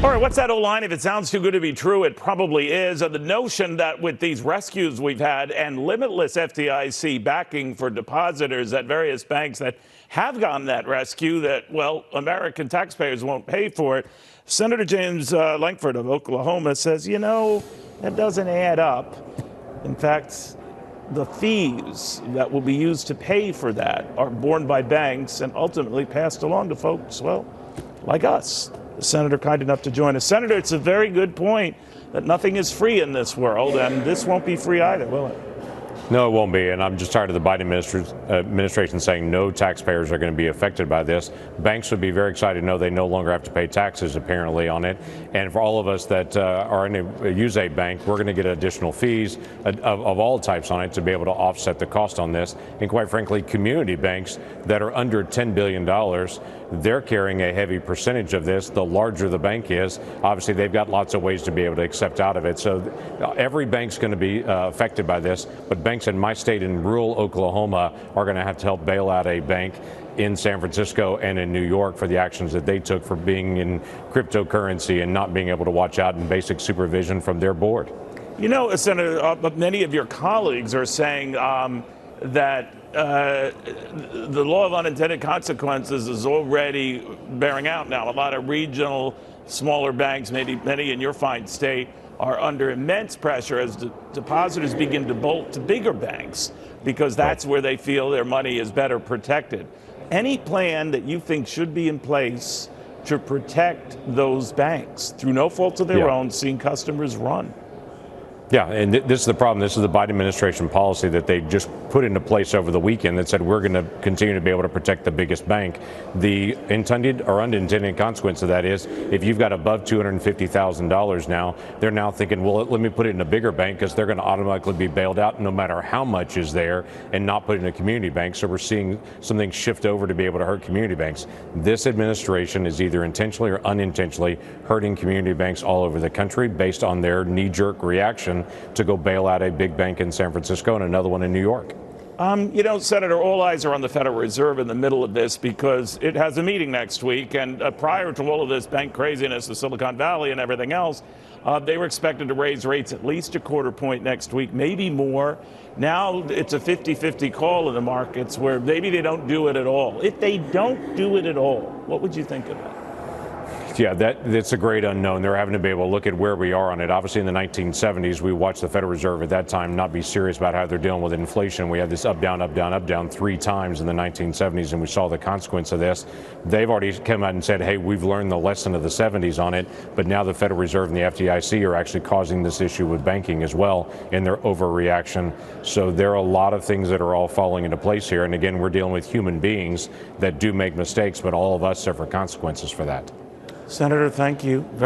All right, what's that old line? If it sounds too good to be true, it probably is. The notion that with these rescues we've had and limitless FDIC backing for depositors at various banks that have gotten that rescue, that, well, American taxpayers won't pay for it. Senator James Lankford of Oklahoma says, that doesn't add up. In fact, the fees that will be used to pay for that are borne by banks and ultimately passed along to folks, well, like us. The senator kind enough to join us. Senator, it's a very good point that nothing is free in this world, and this won't be free either, will it? No, it won't be, and I'm just tired of the Biden administration saying no taxpayers are going to be affected by this. Banks would be very excited to know they no longer have to pay taxes, apparently, on it. And for all of us that use a bank, we're going to get additional fees of all types on it to be able to offset the cost on this. And quite frankly, community banks that are under $10 billion, they're carrying a heavy percentage of this. The larger the bank is, obviously they've got lots of ways to be able to accept out of it. So every bank's going to be affected by this, but banks in my state in rural Oklahoma are going to have to help bail out a bank in San Francisco and in New York for the actions that they took for being in cryptocurrency and not being able to watch out in basic supervision from their board. Senator, many of your colleagues are saying that the law of unintended consequences is already bearing out now. A lot of regional, smaller banks, maybe many in your fine state, are under immense pressure as depositors begin to bolt to bigger banks because that's where they feel their money is better protected. Any plan that you think should be in place to protect those banks through no fault of their own, seeing customers run? Yeah, and this is the problem. This is the Biden administration policy that they just put into place over the weekend that said we're going to continue to be able to protect the biggest bank. The intended or unintended consequence of that is if you've got above $250,000 now, they're now thinking, well, let me put it in a bigger bank because they're going to automatically be bailed out no matter how much is there and not put in a community bank. So we're seeing something shift over to be able to hurt community banks. This administration is either intentionally or unintentionally hurting community banks all over the country based on their knee-jerk reaction to go bail out a big bank in San Francisco and another one in New York. Senator, all eyes are on the Federal Reserve in the middle of this because it has a meeting next week. And prior to all of this bank craziness, the Silicon Valley and everything else, they were expected to raise rates at least a quarter point next week, maybe more. Now it's a 50-50 call in the markets where maybe they don't do it at all. If they don't do it at all, what would you think of that? Yeah, that's a great unknown. They're having to be able to look at where we are on it. Obviously, in the 1970s, we watched the Federal Reserve at that time not be serious about how they're dealing with inflation. We had this up, down, up, down, up, down 3 times in the 1970s, and we saw the consequence of this. They've already come out and said, hey, we've learned the lesson of the 70s on it, but now the Federal Reserve and the FDIC are actually causing this issue with banking as well in their overreaction. So there are a lot of things that are all falling into place here. And again, we're dealing with human beings that do make mistakes, but all of us suffer consequences for that. Senator, thank you very